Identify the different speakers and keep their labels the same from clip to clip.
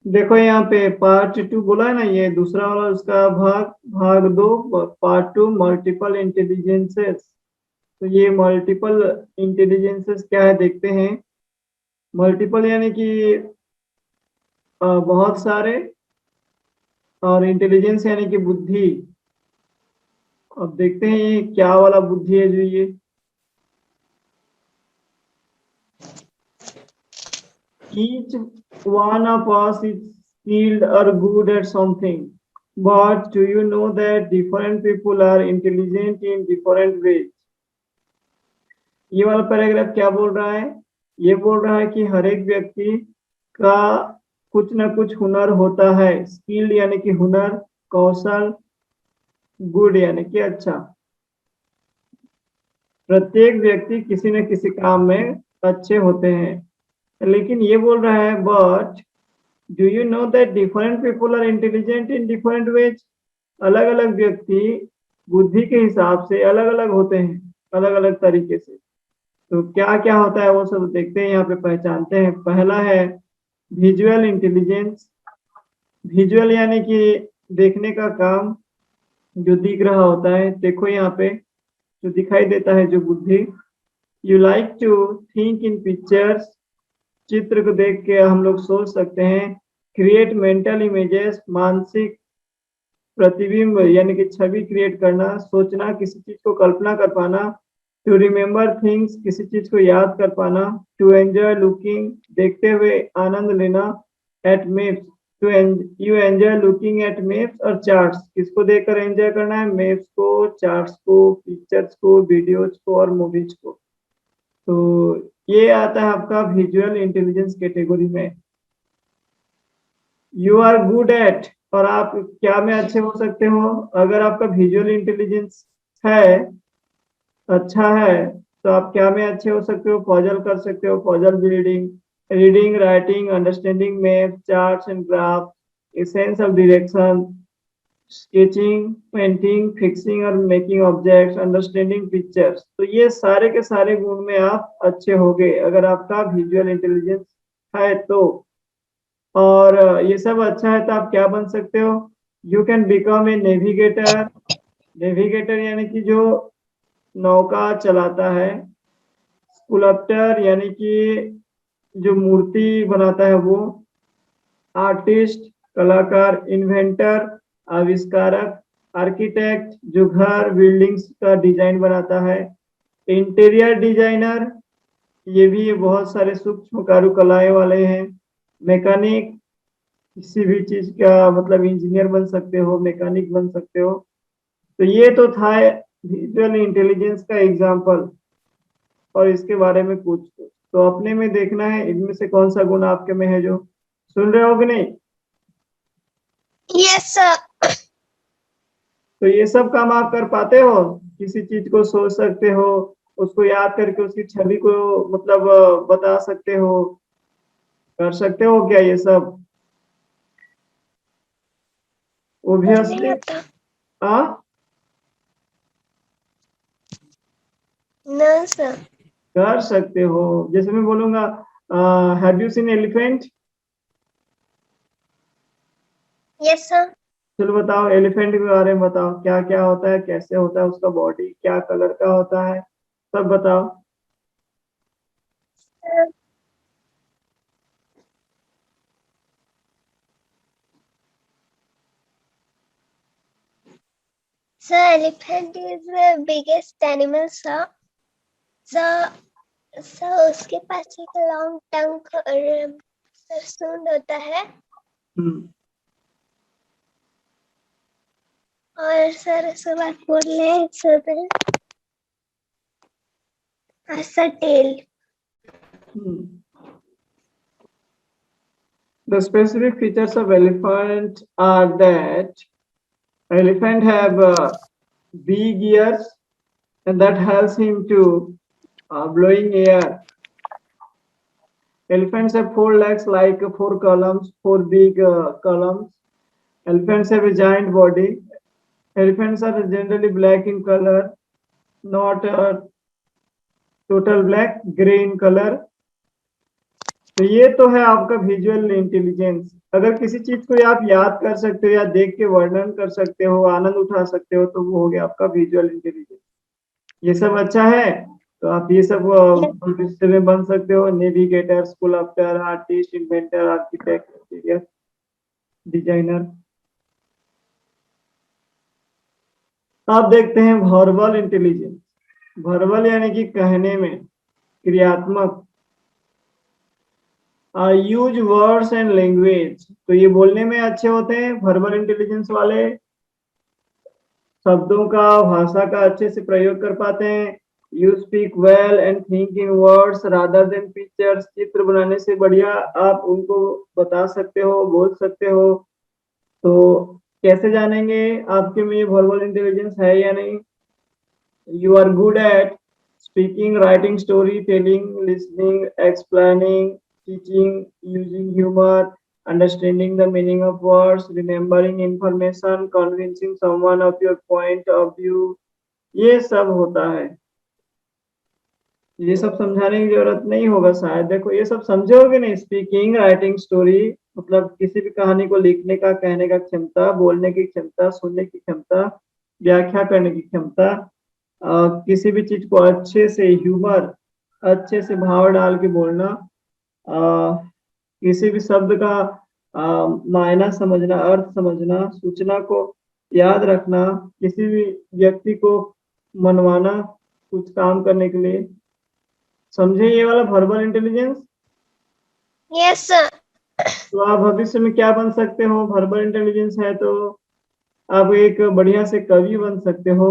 Speaker 1: देखो यहाँ पे पार्ट 2 बोला है ना, ये दूसरा वाला उसका भाग 2 पार्ट 2 मल्टीपल इंटेलिजेंसेस। तो ये मल्टीपल इंटेलिजेंसेस क्या है देखते हैं। मल्टीपल यानी कि बहुत सारे, और इंटेलिजेंस यानी कि बुद्धि। अब देखते हैं ये क्या वाला बुद्धि है जो ये each one of us is skilled or good at something, but do you know that different people are intelligent in different ways? ये वाला पैराग्राफ क्या बोल रहा है? ये बोल रहा है कि हर एक व्यक्ति का कुछ ना कुछ हुनर होता है। स्किल्ड यानी कि हुनर, कौशल, गुड यानी कि अच्छा। प्रत्येक व्यक्ति किसी न किसी काम में अच्छे होते हैं। लेकिन ये बोल रहा है but do you know that different people are intelligent in different ways? अलग अलग व्यक्ति बुद्धि के हिसाब से अलग अलग होते हैं, अलग अलग तरीके से। तो क्या क्या होता है वो सब देखते हैं, यहाँ पे पहचानते हैं। पहला है विजुअल इंटेलिजेंस। विजुअल यानी कि देखने का काम, जो दिख रहा होता है। देखो यहाँ पे जो दिखाई देता है, जो बुद्धि। You like to think in pictures. चित्र को देख के हम लोग सोच सकते हैं। क्रिएट मेंटल इमेजेस, मानसिक प्रतिबिंब यानी कि छवि क्रिएट करना, सोचना, किसी चीज को कल्पना कर पाना। टू रिमेम्बर थिंग्स, किसी चीज को याद कर पाना। टू एंजॉय लुकिंग, देखते हुए आनंद लेना। At maps, do you enjoy looking at maps और चार्ट्स, किसको देखकर एंजॉय करना है? मैप्स को, चार्ट्स को, पिक्चर्स को, वीडियोज को और मूवीज को। तो ये आता है आपका विजुअल इंटेलिजेंस कैटेगरी में। यू आर गुड एट, और आप क्या में अच्छे हो सकते हो? अगर आपका विजुअल इंटेलिजेंस है, अच्छा है, तो आप क्या में अच्छे हो सकते हो? पजल कर सकते हो, puzzle building, reading, writing, understanding map, charts and graph, a sense of direction, sketching, painting, fixing और मेकिंग ऑब्जेक्ट्स, अंडरस्टैंडिंग पिक्चर्स। तो ये सारे के सारे गुण में आप अच्छे होगे अगर आपका विजुअल इंटेलिजेंस है तो। और ये सब अच्छा है तो आप क्या बन सकते हो? You can become A navigator. Navigator यानी कि जो नौका चलाता है। स्कुल्पटर यानी कि जो मूर्ति बनाता है वो। आर्टिस्ट, कलाकार। इन्वेंटर, आविष्कारक। आर्किटेक्ट, जो घर बिल्डिंग्स का डिजाइन बनाता है। इंटीरियर डिजाइनर, ये भी बहुत सारे सूक्ष्म कारुकलाएं वाले हैं। मैकेनिक, किसी भी चीज का मतलब इंजीनियर बन सकते हो, मैकेनिक बन सकते हो। तो ये तो था विजुअल इंटेलिजेंस का एग्जाम्पल, और इसके बारे में कुछ कुछ तो अपने में देखना है इनमें से कौन सा गुण आपके में है। जो सुन रहे हो कि नहीं?
Speaker 2: Yes sir.
Speaker 1: तो ये सब काम आप कर पाते हो? किसी चीज को सोच सकते हो, उसको याद करके उसकी छवि को मतलब बता सकते हो, कर सकते हो क्या ये सब? ओब्वियसली। हाँ,
Speaker 2: नो सर।
Speaker 1: कर सकते हो। जैसे मैं बोलूंगा, have you seen elephant?
Speaker 2: Yes sir.
Speaker 1: चलो बताओ, एलिफेंट के बारे में बताओ, क्या क्या होता है, कैसे होता है, उसका बॉडी क्या कलर का होता है, सब बताओ।
Speaker 2: Sir, elephant is the biggest animal, sir. Sir, उसके पास एक लॉन्ग टंग और सूंड होता है। और सर उसके बाद बोले सर ऐसा tell.
Speaker 1: The specific features of elephant are that elephant have big ears, and that helps him to blowing air. Elephants have 4 legs like 4 columns, 4 big columns. Elephants have a giant body. Elephants are generally black in color, not total black, gray in color. तो ये तो है आपका visual intelligence. अगर किसी चीज को आप याद कर सकते हो या देख के वर्णन कर सकते हो, आनंद उठा सकते हो, तो वो हो गया आपका विजुअल इंटेलिजेंस। ये सब अच्छा है। तो आप ये सब भविष्य में बन सकते हो, navigator, sculptor, artist, inventor, architect, interior designer. अब देखते हैं वर्बल इंटेलिजेंस। वर्बल यानी कि कहने में, क्रियात्मक। यूज वर्ड्स एंड लैंग्वेज, तो ये बोलने में अच्छे होते हैं वर्बल इंटेलिजेंस वाले। शब्दों का, भाषा का अच्छे से प्रयोग कर पाते हैं। You speak well and think in words rather than pictures, चित्र बनाने से बढ़िया आप उनको बता सकते हो, बोल सकते हो। तो कैसे जानेंगे आपके में ये वर्बल इंटेलिजेंस है या नहीं? You are good at speaking, writing, storytelling, listening, explaining, teaching, using humor, understanding the meaning of words, remembering information, convincing someone of your point of view। ये सब होता है। ये सब समझाने की जरूरत नहीं होगा शायद। देखो ये सब समझोगे नहीं। स्पीकिंग, राइटिंग, स्टोरी मतलब किसी भी कहानी को लिखने का, कहने का क्षमता, बोलने की क्षमता, सुनने की क्षमता, व्याख्या करने की क्षमता, किसी भी चीज को अच्छे से ह्यूमर, अच्छे से भाव डाल के बोलना, किसी भी शब्द का मायना समझना, अर्थ समझना, सूचना को याद रखना, किसी भी व्यक्ति को मनवाना कुछ काम करने के लिए। समझे ये वाला वर्बल इंटेलिजेंस?
Speaker 2: Yes sir.
Speaker 1: तो आप भविष्य में क्या बन सकते हो? वर्बल इंटेलिजेंस है तो आप एक बढ़िया से कवि बन सकते हो,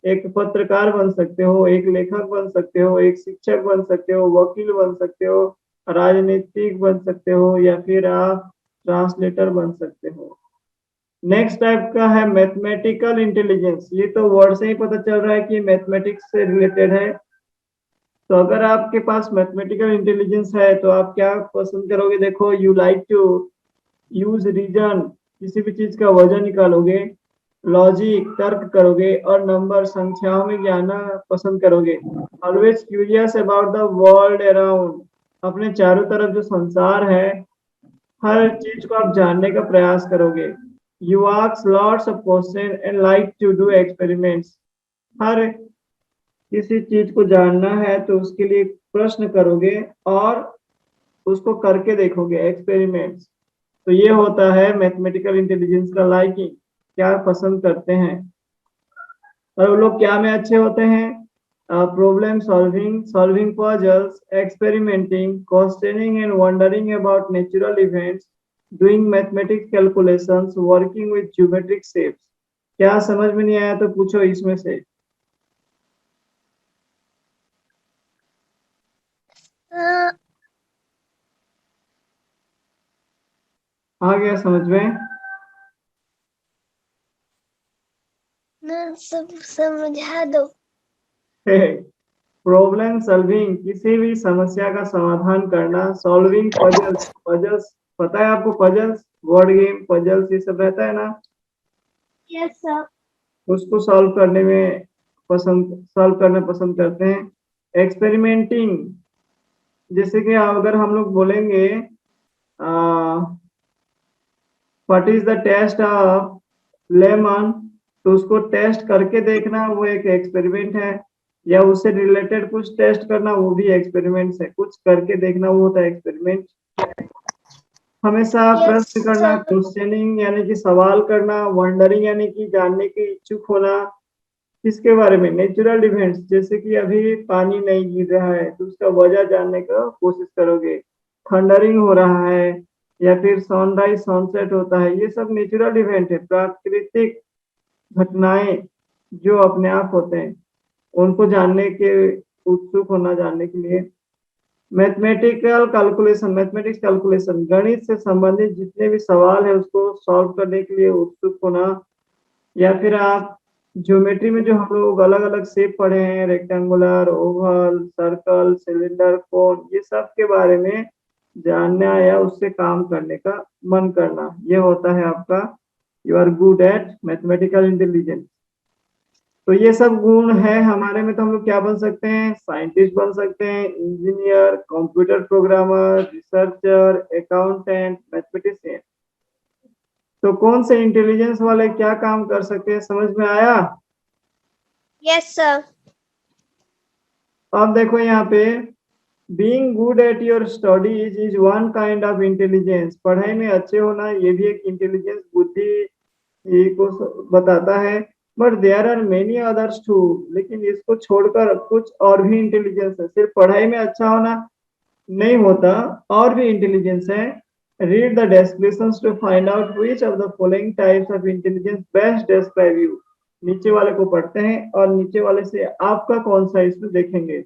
Speaker 1: एक पत्रकार बन सकते हो, एक लेखक बन सकते हो, एक शिक्षक बन सकते हो, वकील बन सकते हो, राजनीतिक बन सकते हो, या फिर आप ट्रांसलेटर बन सकते हो। नेक्स्ट टाइप का है मैथमेटिकल इंटेलिजेंस। ये तो वर्ड से ही पता चल रहा है कि मैथमेटिक्स से रिलेटेड है। तो अगर आपके पास मैथमेटिकल इंटेलिजेंस है तो आप क्या पसंद करोगे? देखो, you like to use reason, किसी भी चीज का वजन निकालोगे, लॉजिक, तर्क करोगे, और नंबर, संख्याओं में जानना पसंद करोगे। Always curious about the world around, अपने चारों तरफ जो संसार है, हर चीज को आप जानने का प्रयास करोगे। You ask lots of question and like to do experiments, हर किसी चीज को जानना है तो उसके लिए प्रश्न करोगे और उसको करके देखोगे, एक्सपेरिमेंट्स। तो ये होता है मैथमेटिकल इंटेलिजेंस का लाइकिंग, क्या पसंद करते हैं। और वो लोग क्या में अच्छे होते हैं? Problem solving, solving puzzles, experimenting, questioning and wondering about natural events, doing mathematics calculations, working with geometric shapes. क्या समझ में नहीं आया तो पूछो इसमें से। आ गया समझ में?
Speaker 2: सब समझा दो।
Speaker 1: प्रॉब्लम सॉल्विंग, किसी भी समस्या का समाधान करना। सॉल्विंग पजल्स, पजल्स पता है आपको? पजल्स, वर्ड गेम, पजल्स, ये सब रहता है ना,
Speaker 2: यस सर।
Speaker 1: उसको सॉल्व करना पसंद करते हैं। एक्सपेरिमेंटिंग, जैसे कि अगर हम लोग बोलेंगे what is the taste of lemon, तो उसको टेस्ट करके देखना वो एक एक्सपेरिमेंट है। या उससे रिलेटेड कुछ टेस्ट करना, वो भी एक्सपेरिमेंट है। कुछ करके देखना, वो होता है एक्सपेरिमेंट। हमेशा प्रश्न करना, क्वेश्चनिंग यानी कि सवाल करना, वंडरिंग यानी कि जानने के इच्छुक होना। किसके बारे में? नेचुरल इवेंट्स, जैसे कि अभी पानी नहीं गिर रहा है तो उसका वजह जानने का कोशिश करोगे। थंडरिंग हो रहा है या फिर सनराइज सनसेट होता है, ये सब नेचुरल इवेंट है, प्राकृतिक घटनाएं जो अपने आप होते हैं, उनको जानने के उत्सुक होना, जानने के लिए। मैथमेटिकल कैलकुलेशन, मैथमेटिक्स कैलकुलेशन, गणित से संबंधित जितने भी सवाल है उसको सॉल्व करने के लिए उत्सुक होना। या फिर आप ज्योमेट्री में जो हम लोग अलग अलग शेप पढ़े हैं, रेक्टेंगुलर, ओवल, सर्कल, सिलेंडर, कोन, ये सब के बारे में जानना या उससे काम करने का मन करना, ये होता है आपका you are good at mathematical intelligence. तो ये सब गुण है हमारे में, तो हम लोग क्या बन सकते हैं? साइंटिस्ट बन सकते हैं, engineer, computer programmer, researcher, accountant, mathematician. तो कौन से इंटेलिजेंस वाले क्या काम कर सकते हैं, समझ में आया?
Speaker 2: Yes, sir.
Speaker 1: अब देखो यहाँ पे, being good at your studies is one kind of intelligence. पढ़ाई में अच्छे होना ये भी एक इंटेलिजेंस, बुद्धि ये को बताता है। But there are many others too, लेकिन इसको छोड़कर कुछ और भी इंटेलिजेंस है। सिर्फ पढ़ाई में अच्छा होना नहीं होता, और भी इंटेलिजेंस है। Read the descriptions to find out which of the following types of intelligence best describe you. नीचे वाले को पढ़ते हैं और नीचे वाले से आपका कौन सा इसमें देखेंगे।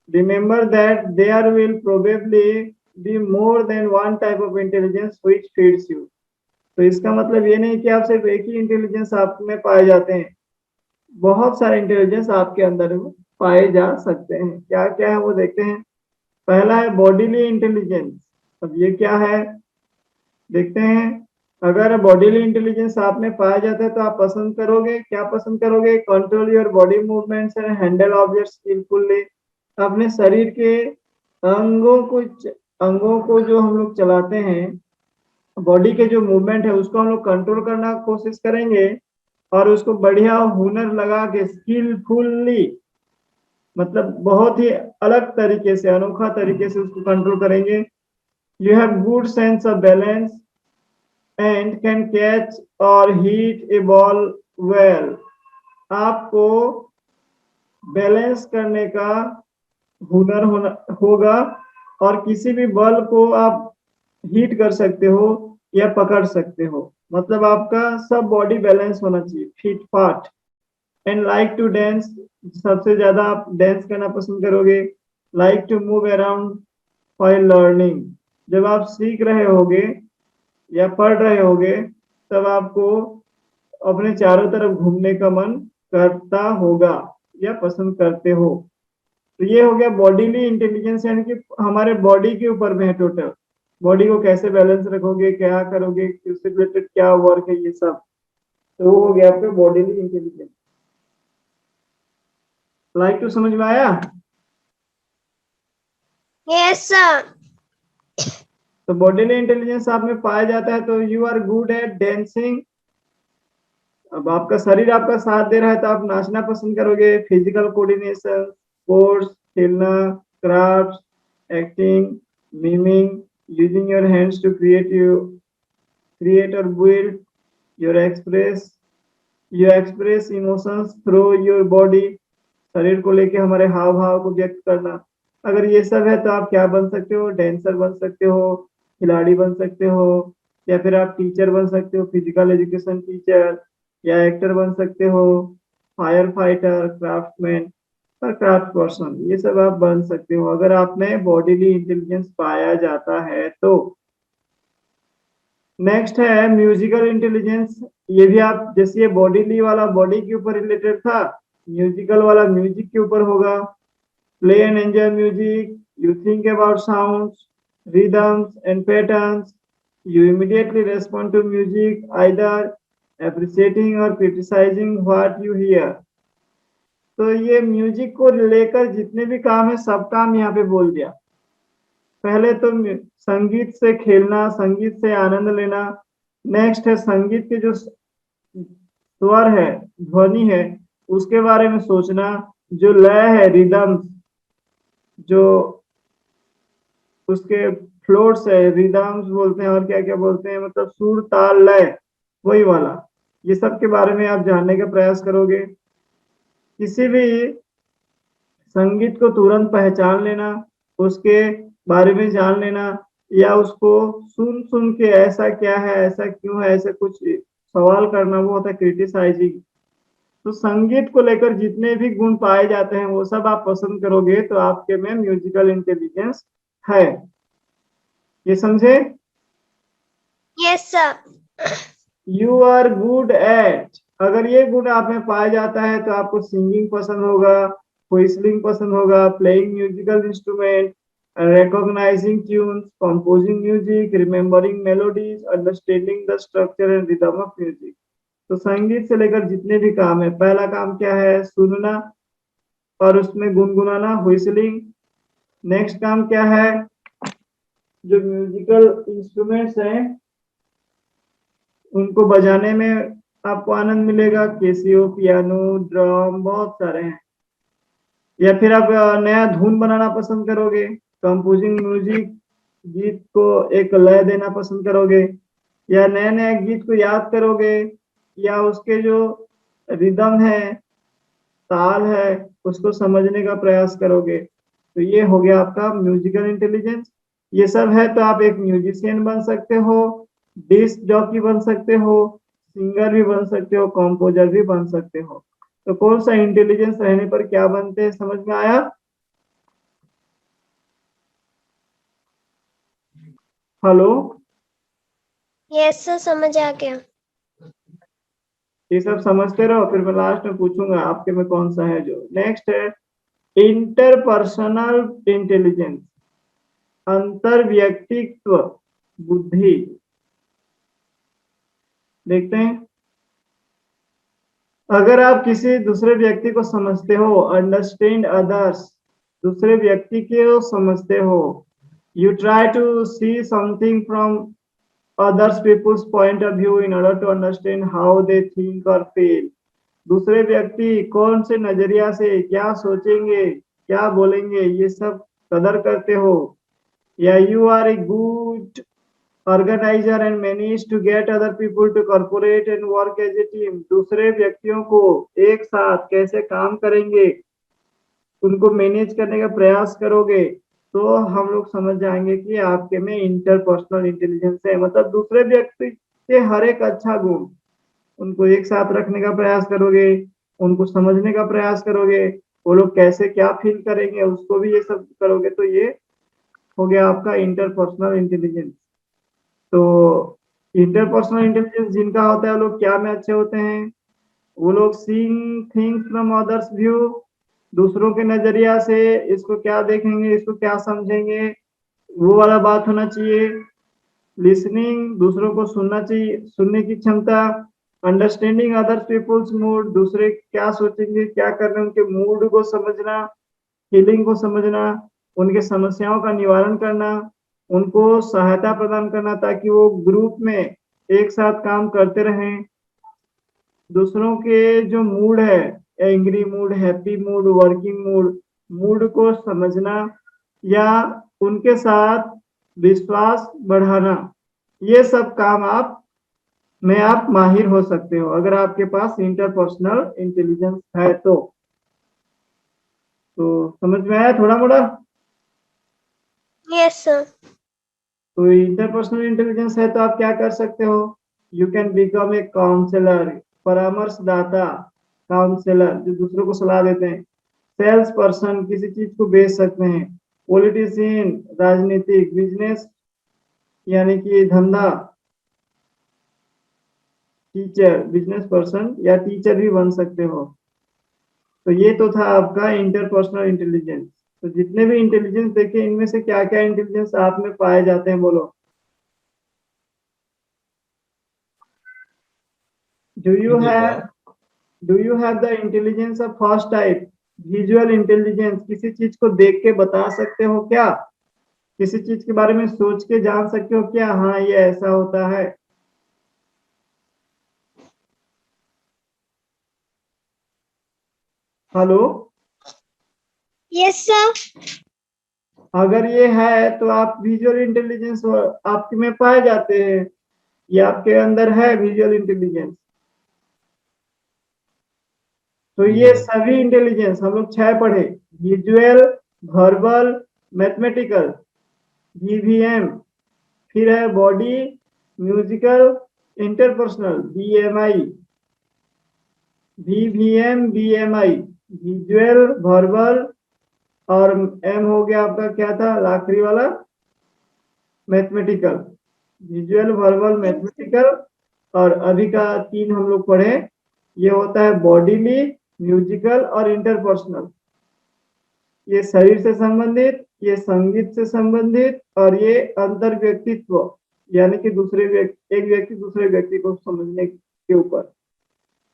Speaker 1: Remember that there will probably be more than one type of intelligence which fits you. तो इसका मतलब ये नहीं कि आप सिर्फ एक ही इंटेलिजेंस आप में पाए जाते हैं, बहुत सारे इंटेलिजेंस आपके अंदर पाए जा सकते हैं। क्या क्या है वो देखते हैं। पहला है बॉडीली इंटेलिजेंस। अब ये क्या है देखते हैं। अगर बॉडीली इंटेलिजेंस आप में पाया जाता है तो आप पसंद करोगे, क्या पसंद करोगे? Control your body movements and handle objects skilfully. अपने शरीर के अंगों को जो हम लोग चलाते हैं, बॉडी के जो मूवमेंट है उसको हम लोग कंट्रोल करना कोशिश करेंगे, और उसको बढ़िया हुनर लगा के स्किलफुली, मतलब बहुत ही अलग तरीके से, अनोखा तरीके से उसको कंट्रोल करेंगे। You have good sense of balance and can catch और हिट ए बॉल वेल। आपको बैलेंस करने का हुनर होगा, और किसी भी बल को आप हिट कर सकते हो या पकड़ सकते हो। मतलब आपका सब बॉडी बैलेंस होना चाहिए, फिट फाट। एंड लाइक टू डांस, सबसे ज्यादा आप डांस करना पसंद करोगे। Like to move around while learning, जब आप सीख रहे होगे या पढ़ रहे होगे तब आपको अपने चारों तरफ घूमने का मन करता होगा या पसंद करते हो। तो ये हो गया बॉडीली इंटेलिजेंस, यानी कि हमारे बॉडी के ऊपर में है टोटल। बॉडी को कैसे बैलेंस रखोगे, क्या करोगे, उससे रिलेटेड क्या वर्क है, ये सब। तो वो हो गया आपका बॉडीली इंटेलिजेंस। लाइक टू समझ में आया?
Speaker 2: Yes, sir.
Speaker 1: तो बॉडीली इंटेलिजेंस आप में पाया जाता है तो you are good at dancing. अब आपका शरीर आपका साथ दे रहा है तो आप नाचना पसंद करोगे। फिजिकल कोऑर्डिनेशन, स्पोर्ट्स खेलना, craft, acting, miming, using your hands to create or build your express emotions through your body। शरीर को लेके हमारे हाव भाव को व्यक्त करना। अगर ये सब है तो आप क्या बन सकते हो? डांसर बन सकते हो, खिलाड़ी बन सकते हो, या फिर आप टीचर बन सकते हो, फिजिकल एजुकेशन टीचर, या एक्टर बन सकते हो, फायर फाइटर, क्राफ्टमैन और क्राफ्ट पर्सन, ये सब आप बन सकते हो अगर आप में बॉडीली इंटेलिजेंस पाया जाता है तो। नेक्स्ट है म्यूजिकल इंटेलिजेंस। ये भी आप, जैसे ये बॉडीली वाला बॉडी के ऊपर रिलेटेड था, म्यूजिकल वाला म्यूजिक के ऊपर होगा। Play and enjoy music, you think about sounds, rhythms and patterns, you immediately respond to music, either appreciating or criticizing what you hear। तो ये म्यूजिक को लेकर जितने भी काम है सब काम यहाँ पे बोल दिया। पहले तो संगीत से खेलना, संगीत से आनंद लेना। नेक्स्ट है संगीत के जो स्वर है, ध्वनि है, उसके बारे में सोचना। जो लय है, रिदम, जो उसके फ्लोट्स है, रिदम्स बोलते हैं, और क्या क्या बोलते हैं, मतलब सुर ताल लय, वही वाला। ये सब के बारे में आप जानने का प्रयास करोगे। किसी भी संगीत को तुरंत पहचान लेना, उसके बारे में जान लेना, या उसको सुन सुन के ऐसा क्या है, ऐसा क्यों है, ऐसा कुछ सवाल करना, वो होता है क्रिटिसाइजिंग। तो संगीत को लेकर जितने भी गुण पाए जाते हैं वो सब आप पसंद करोगे तो आपके में म्यूजिकल इंटेलिजेंस है। ये समझे?
Speaker 2: Yes, sir.
Speaker 1: You are good at, अगर ये गुण आप में पाया जाता है तो आपको सिंगिंग पसंद होगा, व्हिstलिंग पसंद होगा, playing musical instrument, recognizing tunes, composing music, remembering melodies, understanding the structure and rhythm of music। तो संगीत से लेकर जितने भी काम है, पहला काम क्या है? सुनना और उसमें गुनगुनाना, व्हिसलिंग। नेक्स्ट काम क्या है? जो म्यूजिकल इंस्ट्रूमेंट्स हैं उनको बजाने में आपको आनंद मिलेगा, कैसियो, पियानो, ड्रम, बहुत सारे हैं। या फिर आप नया धुन बनाना पसंद करोगे, कंपोजिंग म्यूजिक, गीत को एक लय देना पसंद करोगे, या नए नए गीत को याद करोगे, या उसके जो रिदम है, ताल है, उसको समझने का प्रयास करोगे। तो ये हो गया आपका म्यूजिकल इंटेलिजेंस। ये सब है तो आप एक म्यूजिशियन बन सकते हो, डिस्क जॉकी बन सकते हो, सिंगर भी बन सकते हो, कंपोजर भी बन सकते हो। तो कौन सा इंटेलिजेंस रहने पर क्या बनते हैं, समझ में आया? हेलो,
Speaker 2: यस सर, समझ आ गया।
Speaker 1: ये सब समझते रहो, फिर मैं लास्ट में पूछूंगा आपके में कौन सा है। जो नेक्स्ट है इंटरपर्सनल इंटेलिजेंस, अंतर व्यक्तित्व बुद्धि। देखते हैं, अगर आप किसी दूसरे व्यक्ति को समझते हो, अंडरस्टैंड अदर्स, दूसरे व्यक्ति को समझते हो, you try to see something from others people's point of view in order to understand how they think or feel। दूसरे व्यक्ति कौन से नजरिया से क्या सोचेंगे, क्या बोलेंगे, ये सब कदर करते हो। या you are a good organizer and manage to get other people to cooperate and work as a team। दूसरे व्यक्तियों को एक साथ कैसे काम करेंगे, उनको मैनेज करने का प्रयास करोगे, तो हम लोग समझ जाएंगे कि आपके में इंटरपर्सनल इंटेलिजेंस है। मतलब दूसरे व्यक्ति के हर एक अच्छा गुण, उनको एक साथ रखने का प्रयास करोगे, उनको समझने का प्रयास करोगे, वो लोग कैसे क्या फील करेंगे उसको भी ये सब करोगे। तो ये हो गया आपका इंटरपर्सनल इंटेलिजेंस। तो इंटरपर्सनल इंटेलिजेंस जिनका होता है वो लोग क्या में अच्छे होते हैं? वो लोग seeing things from others view, दूसरों के नजरिया से इसको क्या देखेंगे, इसको क्या समझेंगे, वो वाला बात होना चाहिए। लिसनिंग, दूसरों को सुनना चाहिए, सुनने की क्षमता। अंडरस्टैंडिंग अदर्स पीपुल्स मूड, दूसरे क्या सोचेंगे, क्या कर रहे हैं, उनके मूड को समझना, फीलिंग को समझना, उनके समस्याओं का निवारण करना, उनको सहायता प्रदान करना ताकि वो ग्रुप में एक साथ काम करते रहें। दूसरों के जो मूड है, angry mood, happy mood, working mood, mood को समझना या उनके साथ विश्वास बढ़ाना, ये सब काम आप में आप माहिर हो सकते हो अगर आपके पास इंटरपर्सनल इंटेलिजेंस है। तो समझ में आया थोड़ा मोड़ा?
Speaker 2: Yes sir.
Speaker 1: तो इंटरपर्सनल इंटेलिजेंस है तो आप क्या कर सकते हो? You can become a counsellor, परामर्शदाता, काउंसलर जो दूसरों को सलाह देते हैं। सेल्स पर्सन, किसी चीज को बेच सकते हैं। पॉलिटिशियन, राजनीतिक, बिजनेस यानी कि धंधा। टीचर, बिजनेस पर्सन या टीचर भी बन सकते हो। तो ये तो था आपका इंटरपर्सनल इंटेलिजेंस। तो जितने भी इंटेलिजेंस देखे, इनमें से क्या क्या इंटेलिजेंस आप में पाए जाते हैं, बोलो। Do you have do you have the intelligence of first type, visual intelligence? किसी चीज को देख के बता सकते हो क्या? किसी चीज के बारे में सोच के जान सकते हो क्या, हाँ ये ऐसा होता है? Hello,
Speaker 2: yes sir.
Speaker 1: अगर ये है तो आप विजुअल इंटेलिजेंस आपके में पाए जाते हैं, ये आपके अंदर है विजुअल इंटेलिजेंस। तो ये सभी इंटेलिजेंस हम लोग 6 पढ़े, विजुअल, वर्बल, मैथमेटिकल, वीवीएम, फिर है body, musical, interpersonal, BMI, VVM, BMI, visual, verbal, और एम हो गया आपका क्या था आखिरी वाला, मैथमेटिकल। विजुअल, वर्बल, मैथमेटिकल, और अभी का 3 हम लोग पढ़े, ये होता है बॉडीली, म्यूजिकल और इंटरपर्सनल। ये शरीर से संबंधित, ये संगीत से संबंधित, और ये अंतर व्यक्तित्व यानी कि दूसरे व्यक्ति, एक व्यक्ति दूसरे व्यक्ति को समझने के ऊपर।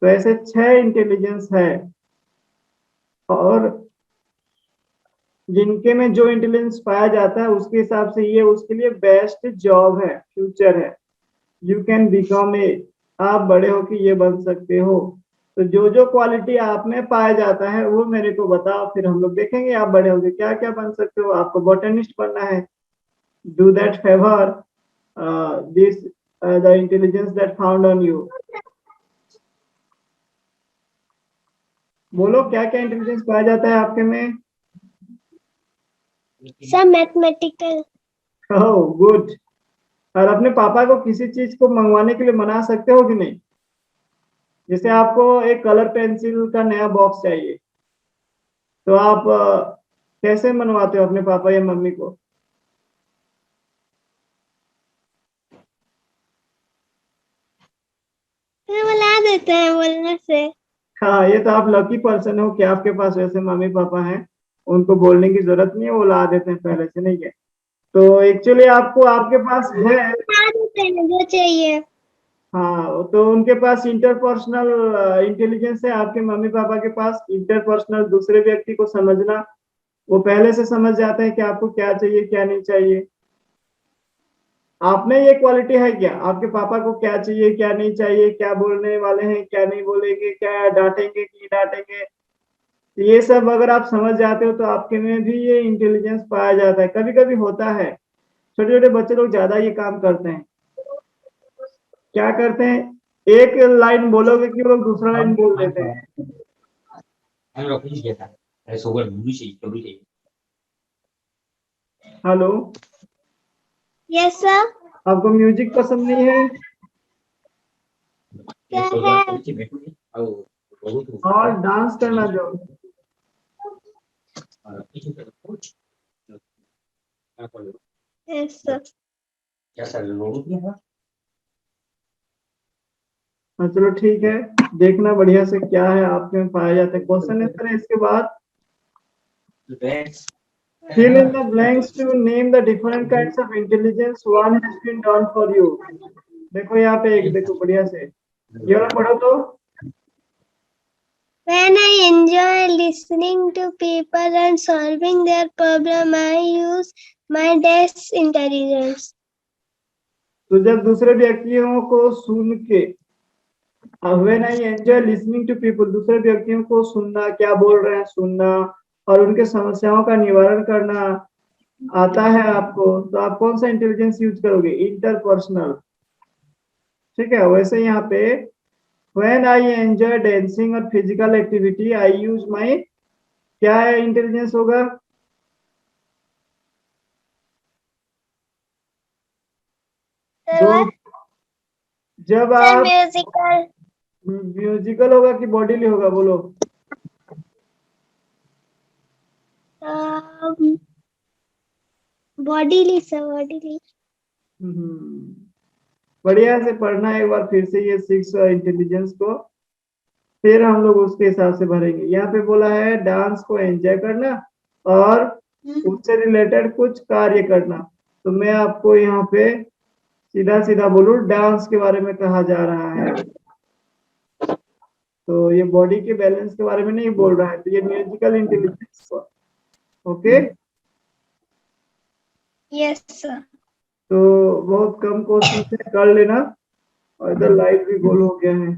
Speaker 1: तो ऐसे 6 इंटेलिजेंस है, और जिनके में जो इंटेलिजेंस पाया जाता है उसके हिसाब से ये उसके लिए बेस्ट जॉब है, फ्यूचर है। यू कैन बिकम ए, आप बड़े हो कि ये बन सकते हो। तो जो जो क्वालिटी आप में पाया जाता है वो मेरे को बताओ, फिर हम लोग देखेंगे आप बड़े होगे क्या क्या बन सकते हो। आपको बॉटनिस्ट बनना है, do that favour this the intelligence that found on you. बोलो क्या क्या इंटेलिजेंस पाया जाता है आपके में।
Speaker 2: Sir mathematical.
Speaker 1: Oh good. और अपने पापा को किसी चीज को मंगवाने के लिए मना सकते हो कि नहीं। जैसे आपको एक कलर पेंसिल का नया बॉक्स चाहिए, तो आप कैसे मनवाते हो अपने पापा या मम्मी को।
Speaker 2: बुला देते हैं बोलने से।
Speaker 1: हाँ, ये तो आप लकी पर्सन हो कि आपके पास वैसे मम्मी पापा हैं, उनको बोलने की जरूरत नहीं है, वो ला देते हैं पहले से, नहीं है। तो एक्चुअली आपको आपके पास है।
Speaker 2: बुला देते हैं जो चाहिए।
Speaker 1: हाँ, तो उनके पास इंटरपर्सनल इंटेलिजेंस है, आपके मम्मी पापा के पास इंटरपर्सनल, दूसरे व्यक्ति को समझना। वो पहले से समझ जाते हैं कि आपको क्या चाहिए क्या नहीं चाहिए। आप में ये क्वालिटी है क्या, आपके पापा को क्या चाहिए क्या नहीं चाहिए, क्या बोलने वाले हैं क्या नहीं बोलेंगे, क्या डांटेंगे कि नहीं डांटेंगे। तो ये सब अगर आप समझ जाते हो तो आपके में भी ये इंटेलिजेंस पाया जाता है। कभी कभी होता है छोटे छोटे बच्चे लोग ज्यादा ये काम करते हैं। क्या करते हैं, एक लाइन बोलोगे कि वो लोग दूसरा लाइन बोल देते हैं। Hello,
Speaker 2: yes sir.
Speaker 1: आपको म्यूजिक पसंद नहीं है।
Speaker 2: क्या है?
Speaker 1: और डांस करना जो।
Speaker 2: Yes sir.
Speaker 1: हाँ चलो ठीक है, देखना बढ़िया से क्या है आपके में पाया जाता है। क्वेश्चन आंसर है इसके बाद। Fill in the blanks to name the different kinds of intelligence one has been done for you। देखो यहाँ पे एक देखो बढ़िया से, ये वाला पढ़ो तो।
Speaker 2: When I enjoy listening to people and solving their problem, I use my desk intelligence.
Speaker 1: तो जब दूसरे व्यक्तियों को सुन के, when I enjoy listening to people, दूसरे व्यक्तियों को सुनना, क्या बोल रहे हैं सुनना, और उनके समस्याओं का निवारण करना आता है आपको, तो आप कौन सा इंटेलिजेंस यूज करोगे, इंटरपर्सनल। ठीक है, वैसे यहाँ पे when I enjoy dancing और physical activity I use my, क्या है इंटेलिजेंस होगा। दो, जब
Speaker 2: Sir,
Speaker 1: आप
Speaker 2: musical.
Speaker 1: म्यूजिकल होगा कि बॉडीली होगा, बोलो।
Speaker 2: Bodily, sir, bodily.
Speaker 1: बढ़िया से पढ़ना है एक बार फिर से ये 6 इंटेलिजेंस को, फिर हम लोग उसके हिसाब से भरेंगे। यहाँ पे बोला है डांस को एंजॉय करना और उससे रिलेटेड कुछ कार्य करना। तो मैं आपको यहाँ पे सीधा सीधा बोलूं, डांस के बारे में कहा जा रहा है, तो ये बॉडी के बैलेंस के बारे में नहीं बोल रहा है, तो ये musical intelligence. Okay,
Speaker 2: Yes, sir.
Speaker 1: तो बहुत कम क्वेश्चन से कर लेना, और इधर लाइट भी गोल हो गया है।